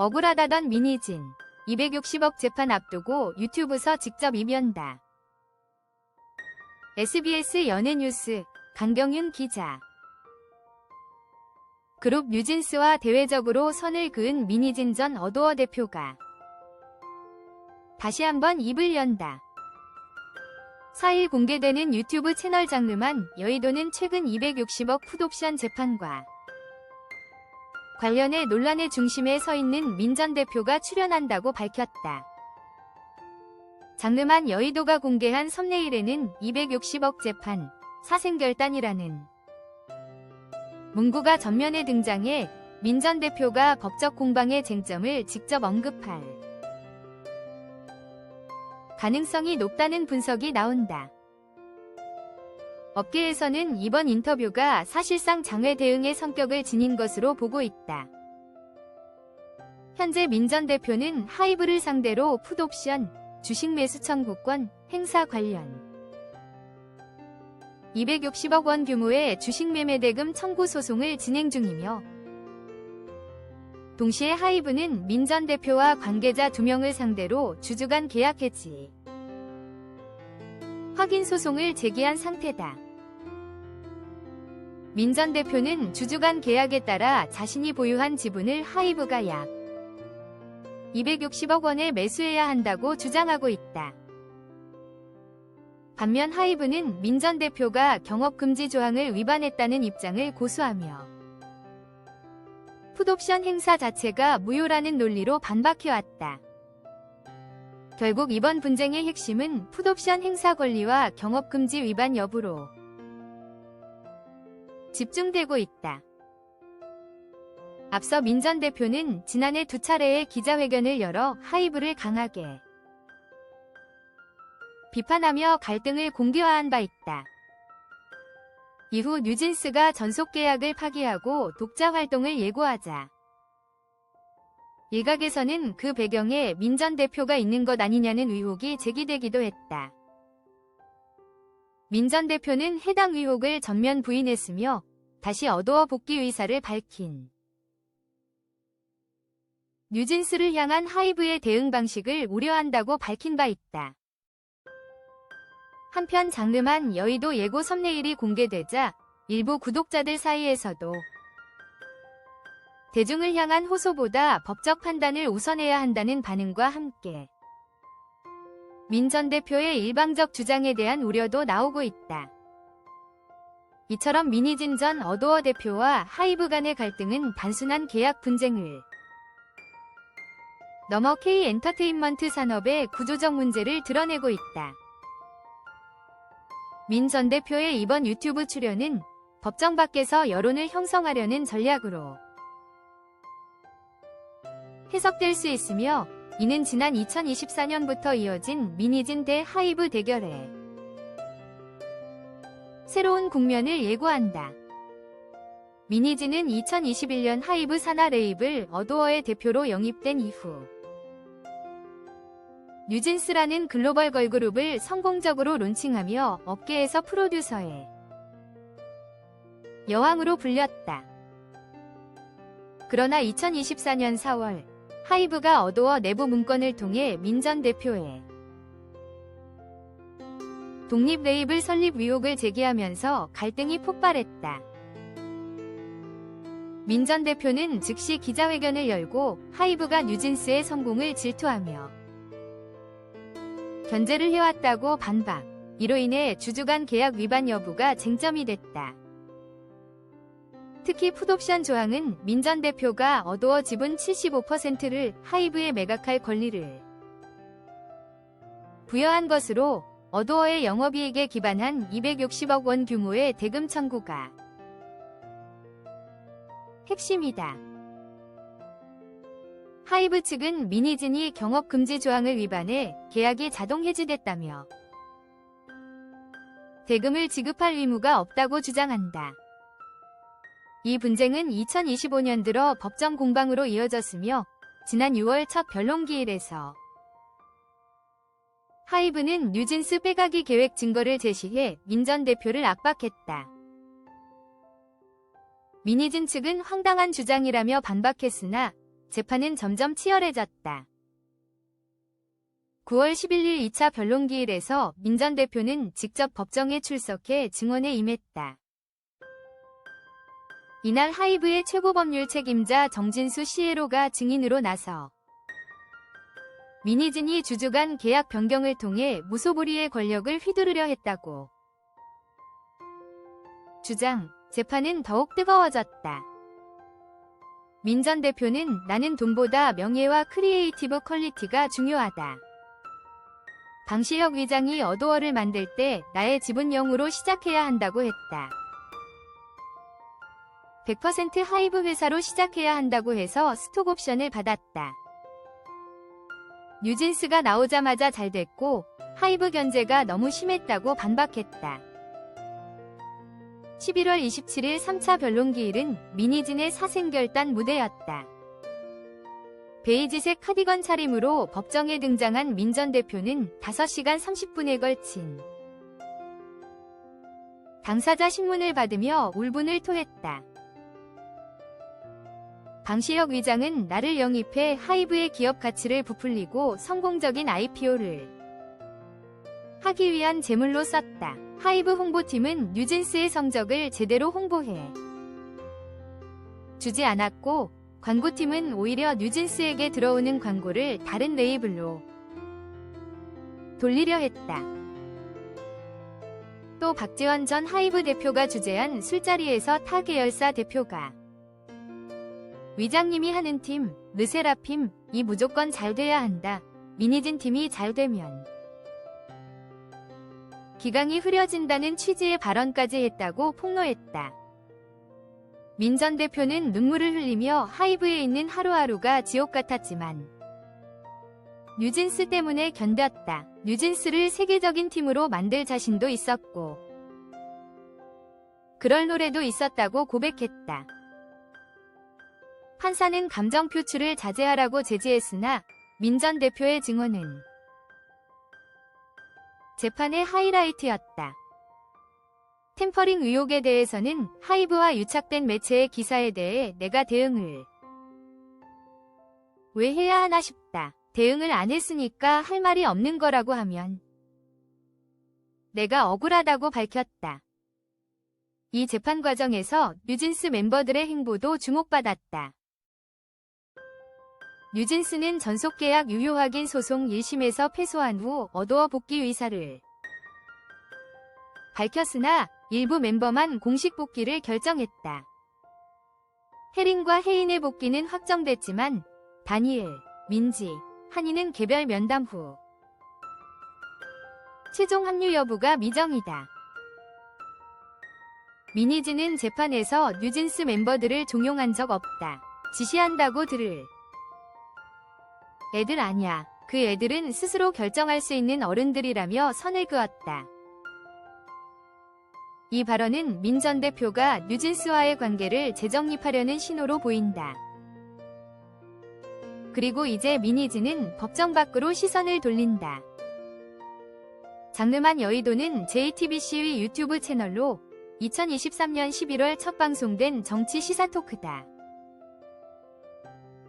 억울하다던 민희진. 260억 재판 앞두고 유튜브서 직접 이변다. SBS 연예뉴스 강경윤 기자. 그룹 뉴진스와 대외적으로 선을 그은 민희진 전 어도어 대표가 다시 한번 입을 연다. 4일 공개되는 유튜브 채널 장르만 여의도는 최근 260억 풋옵션 재판과 관련해 논란의 중심에 서 있는 민 전 대표가 출연한다고 밝혔다. 장르만 여의도가 공개한 썸네일에는 260억 재판, 사생결단이라는 문구가 전면에 등장해 민 전 대표가 법적 공방의 쟁점을 직접 언급할 가능성이 높다는 분석이 나온다. 업계에서는 이번 인터뷰가 사실상 장외 대응의 성격을 지닌 것으로 보고 있다. 현재 민 전 대표는 하이브를 상대로 풋옵션, 주식 매수 청구권, 행사 관련 260억 원 규모의 주식 매매 대금 청구 소송을 진행 중이며 동시에 하이브는 민 전 대표와 관계자 2명을 상대로 주주간 계약 해지 확인 소송을 제기한 상태다. 민 전 대표는 주주간 계약에 따라 자신이 보유한 지분을 하이브가 약 260억 원에 매수해야 한다고 주장하고 있다. 반면 하이브는 민 전 대표가 경업금지 조항을 위반했다는 입장을 고수하며 풋옵션 행사 자체가 무효라는 논리로 반박해왔다. 결국 이번 분쟁의 핵심은 풋옵션 행사 권리와 경업금지 위반 여부로 집중되고 있다. 앞서 민 전 대표는 지난해 2차례의 기자회견을 열어 하이브를 강하게 비판하며 갈등을 공개화한 바 있다. 이후 뉴진스가 전속계약을 파기하고 독자 활동을 예고하자 일각에서는 그 배경에 민 전 대표가 있는 것 아니냐는 의혹이 제기되기도 했다. 민 전 대표는 해당 의혹을 전면 부인했으며 다시 어도어 복귀 의사를 밝힌 뉴진스를 향한 하이브의 대응 방식을 우려한다고 밝힌 바 있다. 한편 장르만 여의도 예고 썸네일이 공개되자 일부 구독자들 사이에서도 대중을 향한 호소보다 법적 판단을 우선해야 한다는 반응과 함께 민 전 대표의 일방적 주장에 대한 우려도 나오고 있다. 이처럼 민희진 전 어도어 대표와 하이브 간의 갈등은 단순한 계약 분쟁을 넘어 K-엔터테인먼트 산업의 구조적 문제를 드러내고 있다. 민 전 대표의 이번 유튜브 출연은 법정 밖에서 여론을 형성하려는 전략으로 해석될 수 있으며 이는 지난 2024년부터 이어진 민희진 대 하이브 대결에 새로운 국면을 예고한다. 민희진은 2021년 하이브 산하 레이블 어도어의 대표로 영입된 이후 뉴진스라는 글로벌 걸그룹을 성공적으로 론칭하며 업계에서 프로듀서의 여왕으로 불렸다. 그러나 2024년 4월 하이브가 어도어 내부 문건을 통해 민 전 대표의 독립 레이블 설립 의혹을 제기하면서 갈등이 폭발했다. 민 전 대표는 즉시 기자회견을 열고 하이브가 뉴진스의 성공을 질투하며 견제를 해왔다고 반박. 이로 인해 주주간 계약 위반 여부가 쟁점이 됐다. 특히 풋옵션 조항은 민 전 대표가 어도어 지분 75%를 하이브에 매각할 권리를 부여한 것으로 어도어의 영업이익에 기반한 260억 원 규모의 대금 청구가 핵심이다. 하이브 측은 민희진이 경업금지 조항을 위반해 계약이 자동 해지됐다며 대금을 지급할 의무가 없다고 주장한다. 이 분쟁은 2025년 들어 법정 공방으로 이어졌으며 지난 6월 첫 변론기일에서 하이브는 뉴진스 빼가기 계획 증거를 제시해 민 전 대표를 압박했다. 민희진 측은 황당한 주장이라며 반박했으나 재판은 점점 치열해졌다. 9월 11일 2차 변론기일에서 민 전 대표는 직접 법정에 출석해 증언에 임했다. 이날 하이브의 최고법률 책임자 정진수 CLO가 증인으로 나서 민희진이 주주간 계약 변경을 통해 무소불위의 권력을 휘두르려 했다고 주장, 재판은 더욱 뜨거워졌다. 민 전 대표는 나는 돈보다 명예와 크리에이티브 퀄리티가 중요하다. 방시혁 위장이 어도어를 만들 때 나의 지분 0으로 시작해야 한다고 했다. 100% 하이브 회사로 시작해야 한다고 해서 스톡옵션을 받았다. 뉴진스가 나오자마자 잘 됐고 하이브 견제가 너무 심했다고 반박했다. 11월 27일 3차 변론기일은 민희진의 사생결단 무대였다. 베이지색 카디건 차림으로 법정에 등장한 민 전 대표는 5시간 30분에 걸친 당사자 신문을 받으며 울분을 토했다. 방시혁 위장은 나를 영입해 하이브의 기업 가치를 부풀리고 성공적인 IPO를 하기 위한 제물로 썼다. 하이브 홍보팀은 뉴진스의 성적을 제대로 홍보해 주지 않았고 광고팀은 오히려 뉴진스에게 들어오는 광고를 다른 레이블로 돌리려 했다. 또 박지원 전 하이브 대표가 주재한 술자리에서 타 계열사 대표가 위장님이 하는 팀, 르세라핌이 무조건 잘 돼야 한다. 민희진 팀이 잘 되면 기강이 흐려진다는 취지의 발언까지 했다고 폭로했다. 민 전 대표는 눈물을 흘리며 하이브에 있는 하루하루가 지옥 같았지만 뉴진스 때문에 견뎠다. 뉴진스를 세계적인 팀으로 만들 자신도 있었고 그럴 노래도 있었다고 고백했다. 판사는 감정 표출을 자제하라고 제지했으나 민 전 대표의 증언은 재판의 하이라이트였다. 템퍼링 의혹에 대해서는 하이브와 유착된 매체의 기사에 대해 내가 대응을 왜 해야 하나 싶다. 대응을 안 했으니까 할 말이 없는 거라고 하면 내가 억울하다고 밝혔다. 이 재판 과정에서 뉴진스 멤버들의 행보도 주목받았다. 뉴진스는 전속계약 유효 확인 소송 1심에서 패소한 후 어도어 복귀 의사를 밝혔으나 일부 멤버만 공식 복귀를 결정했다. 해린과 혜인의 복귀는 확정됐지만 다니엘, 민지, 한이는 개별 면담 후 최종 합류 여부가 미정이다. 민희진은 재판에서 뉴진스 멤버들을 종용한 적 없다. 지시한다고 들을 애들 아냐. 그 애들은 스스로 결정할 수 있는 어른들이라며 선을 그었다. 이 발언은 민 전 대표가 뉴진스와의 관계를 재정립하려는 신호로 보인다. 그리고 이제 민희진은 법정 밖으로 시선을 돌린다. 장르만 여의도는 JTBC의 유튜브 채널로 2023년 11월 첫 방송된 정치 시사 토크다.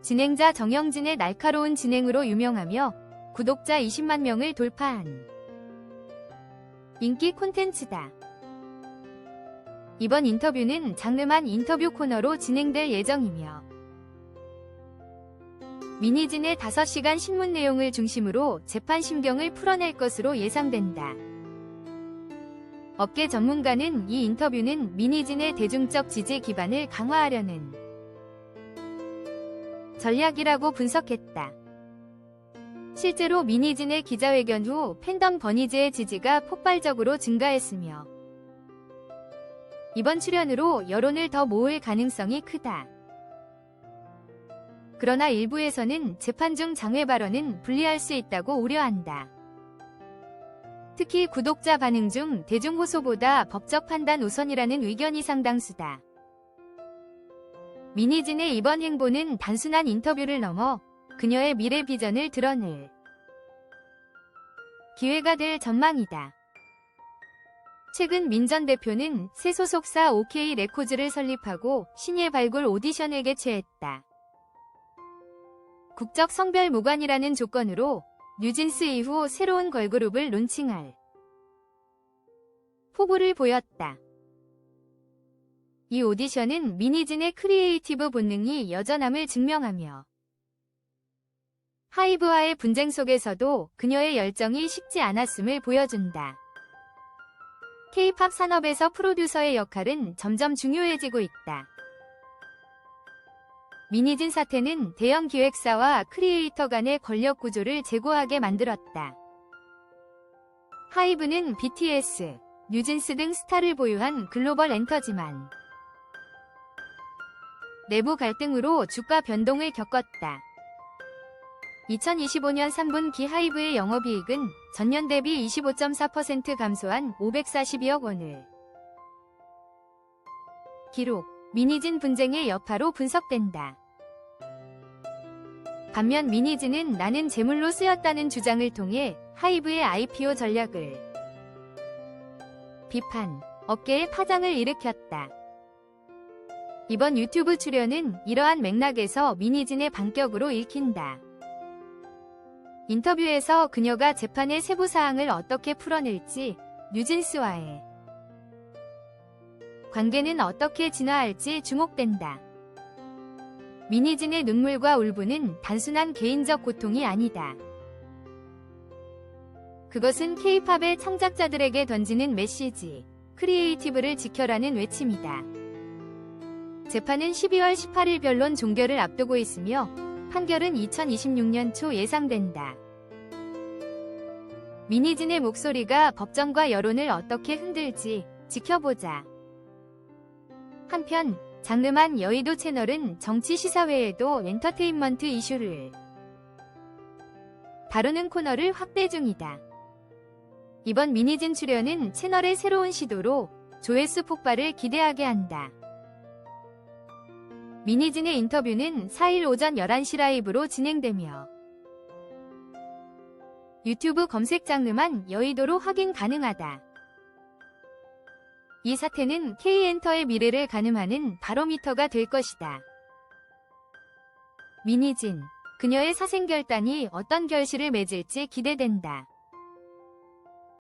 진행자 정영진의 날카로운 진행으로 유명하며 구독자 20만 명을 돌파한 인기 콘텐츠다. 이번 인터뷰는 장르만 인터뷰 코너로 진행될 예정이며 민희진의 5시간 신문 내용을 중심으로 재판 심경을 풀어낼 것으로 예상된다. 업계 전문가는 이 인터뷰는 민희진의 대중적 지지 기반을 강화하려는 전략이라고 분석했다. 실제로 민희진의 기자회견 후 팬덤 버니즈의 지지가 폭발적으로 증가했으며 이번 출연으로 여론을 더 모을 가능성이 크다. 그러나 일부에서는 재판 중 장외 발언은 불리할 수 있다고 우려한다. 특히 구독자 반응 중 대중 호소보다 법적 판단 우선이라는 의견이 상당수다. 민희진의 이번 행보는 단순한 인터뷰를 넘어 그녀의 미래 비전을 드러낼 기회가 될 전망이다. 최근 민 전 대표는 새 소속사 OK 레코즈를 설립하고 신예 발굴 오디션을 개최했다. 국적 성별 무관이라는 조건으로 뉴진스 이후 새로운 걸그룹을 론칭할 포부를 보였다. 이 오디션은 미니진의 크리에이티브 본능이 여전함을 증명하며 하이브와의 분쟁 속에서도 그녀의 열정이 식지 않았음을 보여준다. K-팝 산업에서 프로듀서의 역할은 점점 중요해지고 있다. 미니진 사태는 대형 기획사와 크리에이터 간의 권력 구조를 제고하게 만들었다. 하이브는 BTS, 뉴진스 등 스타를 보유한 글로벌 엔터지만 내부 갈등으로 주가 변동을 겪었다. 2025년 3분기 하이브의 영업이익은 전년 대비 25.4% 감소한 542억 원을 기록, 미니진 분쟁의 여파로 분석된다. 반면 미니진은 나는 재물로 쓰였다는 주장을 통해 하이브의 IPO 전략을 비판, 업계에 파장을 일으켰다. 이번 유튜브 출연은 이러한 맥락에서 미니진의 반격으로 읽힌다. 인터뷰에서 그녀가 재판의 세부 사항을 어떻게 풀어낼지, 뉴진스와의 관계는 어떻게 진화할지 주목된다. 미니진의 눈물과 울분은 단순한 개인적 고통이 아니다. 그것은 K-팝의 창작자들에게 던지는 메시지, 크리에이티브를 지켜라는 외침이다. 재판은 12월 18일 변론 종결을 앞두고 있으며 판결은 2026년 초 예상된다. 미니진의 목소리가 법정과 여론을 어떻게 흔들지 지켜보자. 한편 장르만 여의도 채널은 정치 시사 외에도 엔터테인먼트 이슈를 다루는 코너를 확대 중이다. 이번 미니진 출연은 채널의 새로운 시도로 조회수 폭발을 기대하게 한다. 미니진의 인터뷰는 4일 오전 11시 라이브로 진행되며 유튜브 검색 장르만 여의도로 확인 가능하다. 이 사태는 K엔터의 미래를 가늠하는 바로미터가 될 것이다. 미니진, 그녀의 사생결단이 어떤 결실을 맺을지 기대된다.